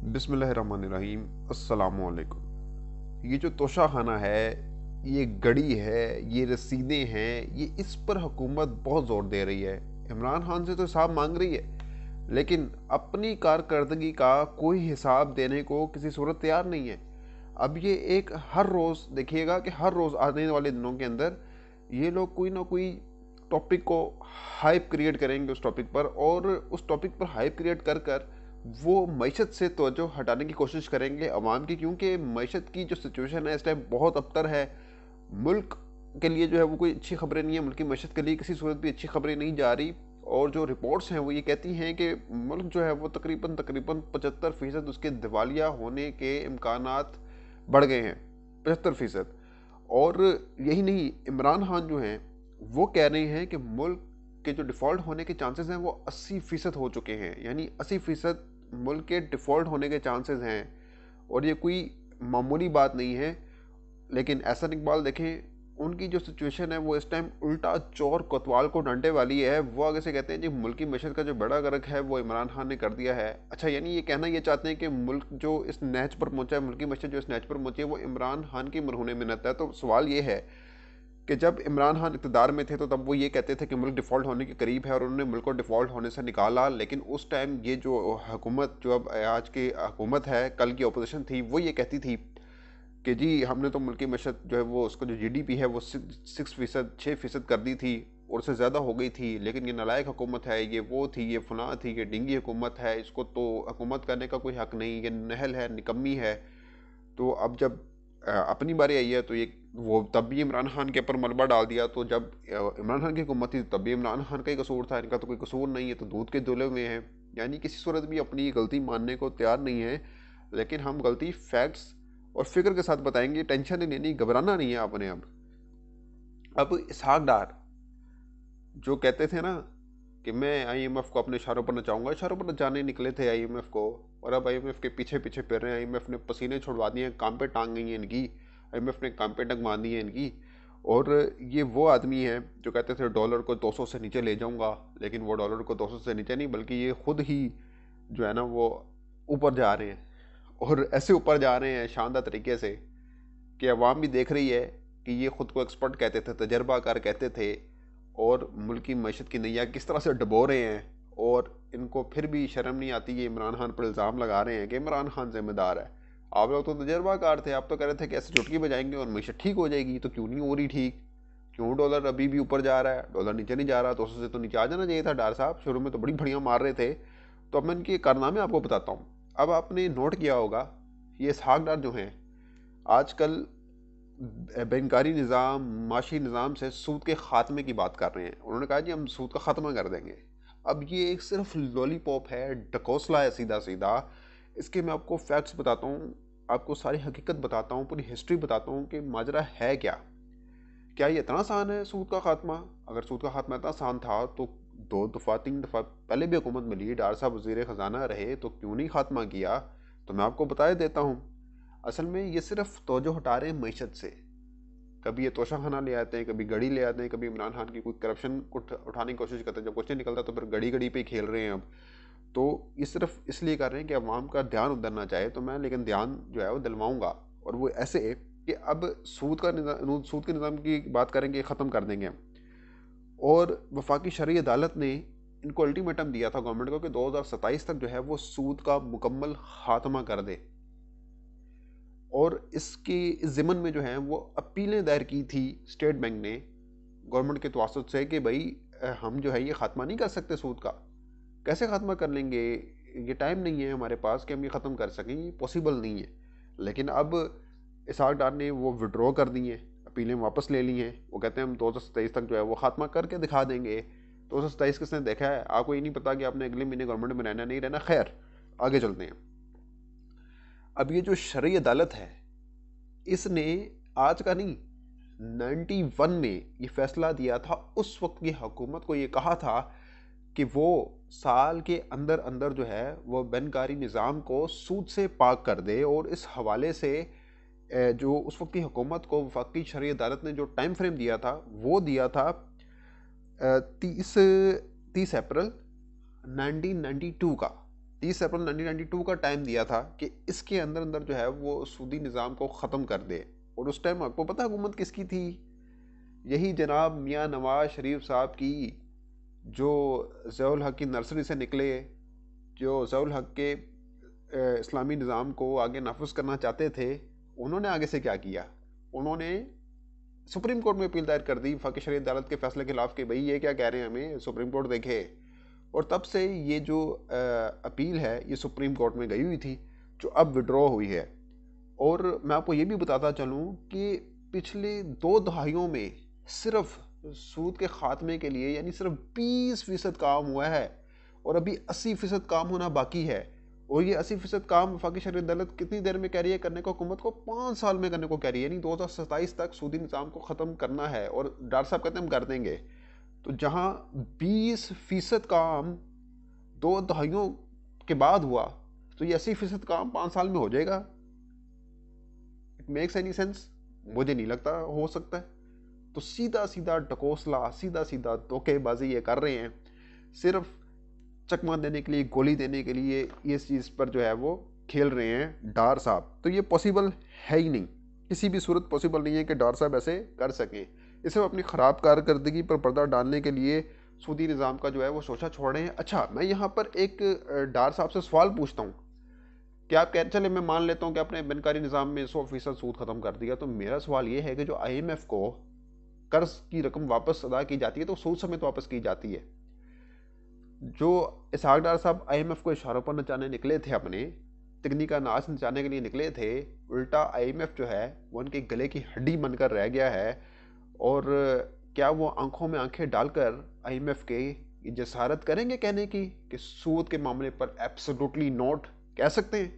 बिस्मिल्लाहिर्रहमानिर्रहीम। अस्सलामुअलैकुम। ये जो तोशा खाना है, ये गड़ी है, ये रसीदें हैं, ये इस पर हुकूमत बहुत ज़ोर दे रही है। इमरान खान से तो हिसाब मांग रही है, लेकिन अपनी कारकर्दगी का कोई हिसाब देने को किसी सूरत तैयार नहीं है। अब ये एक हर रोज़ देखिएगा कि हर रोज़ आने वाले दिनों के अंदर ये लोग कोई ना कोई टॉपिक को हाइप क्रिएट करेंगे उस टॉपिक पर, और उस टॉपिक पर हाइप क्रिएट कर कर वो मईशत से तवज्जो हटाने की कोशिश करेंगे अवाम की, क्योंकि मईशत की जो सिचुएशन है इस टाइम बहुत अबतर है। मुल्क के लिए जो है वो कोई अच्छी खबरें नहीं है, मुल्क की मईशत के लिए किसी सूरत भी अच्छी खबरें नहीं जा रही। और जो रिपोर्ट्स हैं वो ये कहती हैं कि मुल्क जो है वो तकरीबन तकरीबन 75% उसके दिवालिया होने के इम्कानात बढ़ गए हैं, 75%। और यही नहीं, इमरान खान जो हैं वो कह रहे हैं कि मुल्क के जो डिफ़ॉल्ट होने के चांसेस हैं वो 80% हो चुके हैं, यानी 80% मुल्क के डिफ़ॉल्ट होने के चांसेस हैं। और ये कोई मामूली बात नहीं है। लेकिन एहसन इकबाल देखें, उनकी जो सिचुएशन है वो इस टाइम उल्टा चोर कोतवाल को डांटे वाली है। वो आगे से कहते हैं जी मुल्क की मैशत का जो बड़ा गर्क है वो इमरान खान ने कर दिया है। अच्छा, यानी ये कहना ये चाहते हैं कि मुल्क जो इस नहज पर पहुंचा है, मुल्क की मैशत जो इस नहज पर पहुंची है वो इमरान खान की मरहून मिन्नत है। तो सवाल ये है कि जब इमरान खान इक़्तिदार में थे तो तब वो ये कहते थे कि मुल्क डिफ़ॉल्ट होने के करीब है, और उन्होंने मुल्क को डिफ़ॉल्ट होने से निकाला। लेकिन उस टाइम ये जो हुकूमत, जो अब आज की हुकूमत है, कल की अपोजिशन थी, वो ये कहती थी कि जी हमने तो मुल्क की मैशत जो है वो उसका जो GDP है वो 6% कर दी थी, और उससे ज़्यादा हो गई थी। लेकिन ये नालायक हुकूमत है, ये वो थी, ये फलां थी, ये डिंगी हुकूमत है, इसको तो हुकूमत करने का कोई हक़ नहीं, ये नहल है, निकम्मी है। तो अब जब अपनी बारी आई है तो ये वो तब भी इमरान खान के ऊपर मलबा डाल दिया। तो जब इमरान खान की हुकूमत थी तब भी इमरान खान का ही कसूर था, इनका तो कोई कसूर नहीं है, तो दूध के धुले हुए हैं। यानी किसी सूरत भी अपनी गलती मानने को तैयार नहीं है। लेकिन हम गलती फैक्ट्स और फिक्र के साथ बताएंगे, टेंशन नहीं लेनी, घबराना नहीं है आपने। अब इसहाक डार जो कहते थे ना कि मैं IMF को अपने इशारों पर नचाऊंगा, इशारों पर नचाने निकले थे IMF को, और अब IMF के पीछे पीछे फिर रहे हैं। IMF ने पसीने छुड़वा दिए हैं, काम पे टांग गई हैं इनकी, IMF ने काम पे टंगवा दी है इनकी। और ये वो आदमी है जो कहते थे डॉलर को 200 से नीचे ले जाऊंगा, लेकिन वो डॉलर को 200 से नीचे नहीं, बल्कि ये खुद ही जो है ना वो ऊपर जा रहे हैं। और ऐसे ऊपर जा रहे हैं शानदार तरीके से कि अवाम भी देख रही है कि ये खुद को एक्सपर्ट कहते थे, तजर्बाकार कहते थे, और मुल्क की मैशत की नैया किस तरह से डुबो रहे हैं। और इनको फिर भी शर्म नहीं आती, ये इमरान खान पर इल्ज़ाम लगा रहे हैं कि इमरान खान जिम्मेदार है। आप लोग तो तजर्बाकार थे, आप तो कह रहे थे कि ऐसे चुटकी बजाएंगे और मैशत ठीक हो जाएगी। तो क्यों नहीं हो रही ठीक? क्यों डॉलर अभी भी ऊपर जा रहा है, डॉलर नीचे नहीं जा रहा? 200 से तो नीचे आ जाना चाहिए था डार साहब, शुरू में तो बड़ी बढ़िया मार रहे थे। तो अब मैं इनके कारनामे आपको बताता हूँ। अब आपने नोट किया होगा, ये इसहाक डार जो हैं आजकल बैंकारी निज़ाम, माशी निज़ाम से सूद के ख़ात्मे की बात कर रहे हैं। उन्होंने कहा जी हम सूद का ख़ात्मा कर देंगे। अब ये एक सिर्फ लॉलीपॉप है, ढकोसला है सीधा सीधा। इसके मैं आपको फैक्ट्स बताता हूँ, आपको सारी हकीकत बताता हूँ, पूरी हिस्ट्री बताता हूँ कि माजरा है क्या। क्या ये इतना आसान है सूद का ख़ात्मा? अगर सूद का ख़ात्मा इतना आसान था तो 2 दफ़ा 3 दफ़ा पहले भी हुकूमत मिली, डार साहब वज़ीर ख़जाना रहे, तो क्यों नहीं ख़ात्मा किया? तो मैं आपको बता देता हूँ। असल में ये सिर्फ तवज्जो हटा रहे हैं मैशत से। कभी ये तोशा खाना ले आते हैं, कभी गड़ी ले आते हैं, कभी इमरान खान की कोई करप्शन को उठाने की कोशिश करते हैं। जब कुछ नहीं निकलता तो फिर गड़ी गड़ी पे ही खेल रहे हैं अब। तो ये सिर्फ इसलिए कर रहे हैं कि अवाम का ध्यान उधर ना जाए। तो मैं लेकिन ध्यान जो है वो दिलवाऊंगा, और वो ऐसे कि अब सूद के निज़ाम की बात करेंगे, ख़त्म कर देंगे। और वफाकी शरई अदालत ने इनको अल्टीमेटम दिया था गवर्नमेंट को कि 2027 तक जो है वो सूद का मुकम्मल खात्मा कर दे। और इसकी इस ज़िमन में जो है वो अपीलें दायर की थी स्टेट बैंक ने गवर्नमेंट के तवसत से कि भाई हम जो है ये ख़ात्मा नहीं कर सकते सूद का। कैसे ख़ात्मा कर लेंगे, ये टाइम नहीं है हमारे पास कि हम ये ख़त्म कर सकें, ये पॉसिबल नहीं है। लेकिन अब इसहाक डार ने वो विड्रॉ कर दी हैं, अपीलें वापस ले ली हैं। वो कहते हैं हम 2027 तक जो है वो ख़ात्मा करके दिखा देंगे। 2027 किसने देखा है? आपको ये नहीं पता कि आपने अगले महीने गवर्नमेंट में रहना नहीं रहना। खैर आगे चलते हैं। अब ये जो शरई अदालत है इसने आज का नहीं, 91 में ये फैसला दिया था। उस वक्त की हुकूमत को ये कहा था कि वो साल के अंदर अंदर जो है वो बैंकारी निज़ाम को सूद से पाक कर दे। और इस हवाले से जो उस वक्त की हुकूमत को वफाकी शरई अदालत ने जो टाइम फ्रेम दिया था वो दिया था 30 अप्रैल 1992 का। 30 अप्रैल 1992 का टाइम दिया था कि इसके अंदर अंदर जो है वो सूदी निज़ाम को ख़त्म कर दे। और उस टाइम आपको पता हुकूमत किसकी थी? यही जनाब मियाँ नवाज शरीफ साहब की, जो ज़ियाउल हक की नर्सरी से निकले, जो ज़ियाउल हक के इस्लामी निज़ाम को आगे नाफिज करना चाहते थे। उन्होंने आगे से क्या किया? उन्होंने सुप्रीम कोर्ट में अपील दायर कर दी वफाकी शरई अदालत के फैसले के खिलाफ कि भाई ये क्या कह रहे हैं, हमें सुप्रीम कोर्ट देखे। और तब से ये जो अपील है ये सुप्रीम कोर्ट में गई हुई थी, जो अब विड्रॉ हुई है। और मैं आपको ये भी बताता चलूँ कि पिछले 2 दहाइयों में सिर्फ सूद के खात्मे के लिए यानी सिर्फ 20% काम हुआ है और अभी 80% काम होना बाकी है। और ये 80% काम वफाकी शरई अदालत कितनी देर में कह रही है करने को? हुकूमत को 5 साल में करने को कह रही है, यानी 2027 तक सूदी निज़ाम को ख़त्म करना है। और डॉक्टर साहब कहते हैं हम कर देंगे। तो जहाँ 20% काम 2 दहाइयों के बाद हुआ, तो ये 80% काम 5 साल में हो जाएगा। It makes any sense? मुझे नहीं लगता हो सकता है। तो सीधा सीधा टकोसला, सीधा सीधा धोखेबाजी ये कर रहे हैं, सिर्फ चकमा देने के लिए, गोली देने के लिए इस चीज़ पर जो है वो खेल रहे हैं डार साहब। तो ये पॉसिबल है ही नहीं, किसी भी सूरत पॉसिबल नहीं है कि डार साहब ऐसे कर सकें। इसे अपनी ख़राब कारकर्दगी पर पर्दा डालने के लिए सूदी निज़ाम का जो है वो सोचा छोड़ रहे हैं। अच्छा, मैं यहाँ पर एक डार साहब से सवाल पूछता हूँ कि आप कह चले मैं मान लेता हूँ कि आपने बनकारी निज़ाम में 100% सूद ख़त्म कर दिया, तो मेरा सवाल ये है कि जो IMF को कर्ज की रकम वापस अदा की जाती है तो सूद समेत वापस की जाती है। जो इसहाक डार साहब IMF को इशारों पर नचाने निकले थे, अपने तकनीक का नाच नचाने के लिए निकले थे, उल्टा IMF जो है वो उनके गले की हड्डी बनकर रह गया है। और क्या वो आंखों में आंखें डालकर IMF के ये जसारत करेंगे कहने की कि सूद के मामले पर एब्सोल्युटली नॉट कह सकते हैं?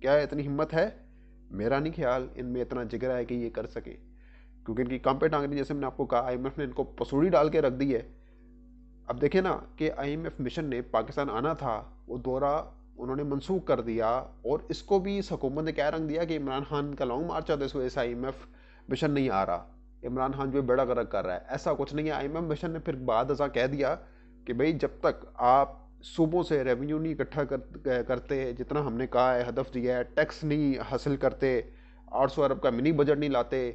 क्या इतनी हिम्मत है? मेरा नहीं ख्याल इनमें इतना जिगर है कि ये कर सके, क्योंकि इनकी काम पे टांगनी, जैसे मैंने आपको कहा, IMF ने इनको पसूड़ी डाल के रख दी है। अब देखिए ना कि IMF मिशन ने पाकिस्तान आना था, वो दौरा उन्होंने मनसूख कर दिया। और इसको भी इस हुकूमत ने क्या रंग दिया कि इमरान खान का लॉन्ग मार्च आता है, इस वजह से IMF मिशन नहीं आ रहा, इमरान खान जो बेड़ा गर्क कर रहा है। ऐसा कुछ नहीं है। IMF मिशन ने फिर बाद ऐसा कह दिया कि भाई जब तक आप सूबों से रेवेन्यू नहीं इकट्ठा करते, जितना हमने कहा है, हदफ दिया है, टैक्स नहीं हासिल करते, 800 अरब का मिनी बजट नहीं लाते,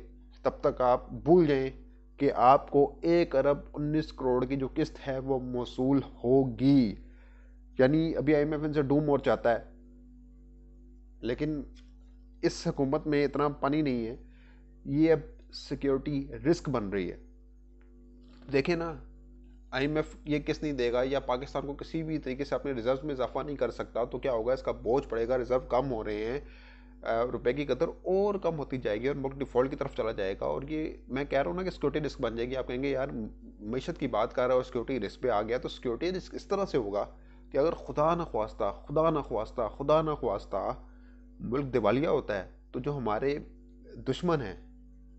तब तक आप भूल जाएं कि आपको 1 अरब 19 करोड़ की जो किस्त है वो मौसूल होगी। यानी अभी IMF इनसे डूम और चाहता है, लेकिन इस हुकूमत में इतना पानी नहीं है। ये अब सिक्योरिटी रिस्क बन रही है। देखें ना, IMF ये किस्त नहीं देगा या पाकिस्तान को किसी भी तरीके से अपने रिजर्व में इजाफा नहीं कर सकता, तो क्या होगा? इसका बोझ पड़ेगा, रिजर्व कम हो रहे हैं, रुपए की कदर और कम होती जाएगी और मुल्क डिफॉल्ट की तरफ चला जाएगा। और ये मैं कह रहा हूँ ना कि सिक्योरिटी रिस्क बन जाएगी। आप कहेंगे यार मीशत की बात कर रहा है और सिक्योरिटी रिस्क पे आ गया, तो सिक्योरिटी रिस्क इस तरह से होगा कि अगर खुदा न ख्वास्ता, खुदा न ख्वास्ता, खुदा न ख्वास्ता मुल्क दिवालिया होता है, तो जो हमारे दुश्मन हैं,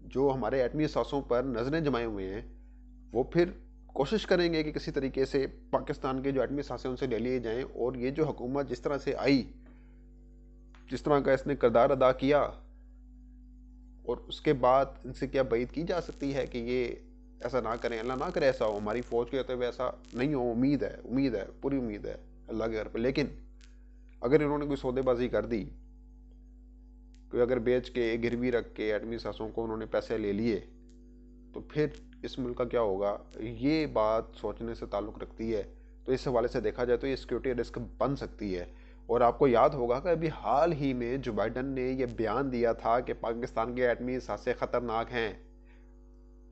जो हमारे एटमी असासों पर नज़रें जमाए हुए हैं, वो फिर कोशिश करेंगे कि किसी तरीके से पाकिस्तान के जो एटमी असासे उनसे ले लिए जाएँ। और ये जो हुकूमत जिस तरह से आई, जिस तरह का इसने किरदार अदा किया, और उसके बाद इनसे क्या बात की जा सकती है कि ये ऐसा ना करें, अल्लाह ना करे ऐसा हो, हमारी फ़ौज के होते हुए ऐसा नहीं हो। उम्मीद है, पूरी उम्मीद है अल्लाह के घर पर। लेकिन अगर इन्होंने कोई सौदेबाजी कर दी, कोई अगर बेच के गिरवी रख के एटमी सासों को उन्होंने पैसे ले लिए, तो फिर इस मुल्क का क्या होगा? ये बात सोचने से ताल्लुक़ रखती है। तो इस हवाले से देखा जाए तो ये सिक्योरिटी रिस्क बन सकती है। और आपको याद होगा कि अभी हाल ही में जो बाइडन ने ये बयान दिया था कि पाकिस्तान के एटमी सासे ख़तरनाक हैं,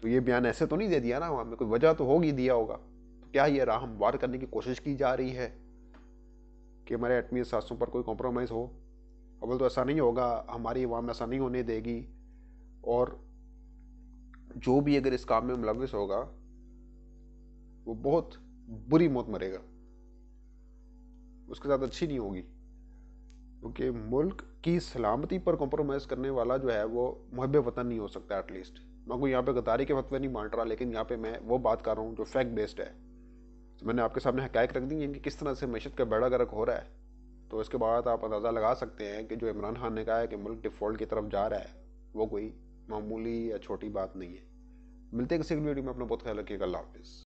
तो ये बयान ऐसे तो नहीं दे दिया ना, वहाँ में कोई वजह तो होगी, दिया होगा। तो क्या ये राह हमवार करने की कोशिश की जा रही है कि हमारे एटमी सासों पर कोई कॉम्प्रोमाइज़ हो? अव्वल तो ऐसा नहीं होगा, हमारी अवाम ऐसा नहीं होने देगी। और जो भी अगर इस काम में मुलविस होगा वो बहुत बुरी मौत मरेगा, उसके साथ अच्छी नहीं होगी। क्योंकि मुल्क की सलामती पर कॉम्प्रोमाइज़ करने वाला जो है वो मुहब्बे वतन नहीं हो सकता। एटलीस्ट मैं कोई यहाँ पे गद्दारी के फतवे नहीं बांट रहा, लेकिन यहाँ पे मैं वो बात कर रहा हूँ जो फैक्ट बेस्ड है। तो मैंने आपके सामने हकायक रख दी हैं कि किस तरह से मैशत का बेड़ा गर्क हो रहा है। तो इसके बाद आप अंदाज़ा लगा सकते हैं कि जो इमरान खान ने कहा है कि मुल्क डिफ़ॉल्ट की तरफ जा रहा है, वो कोई मामूली या छोटी बात नहीं है। मिलते हैं किसी वीडियो में। अपना बहुत ख्याल रखिएगा। अल्लाह हाफिज़।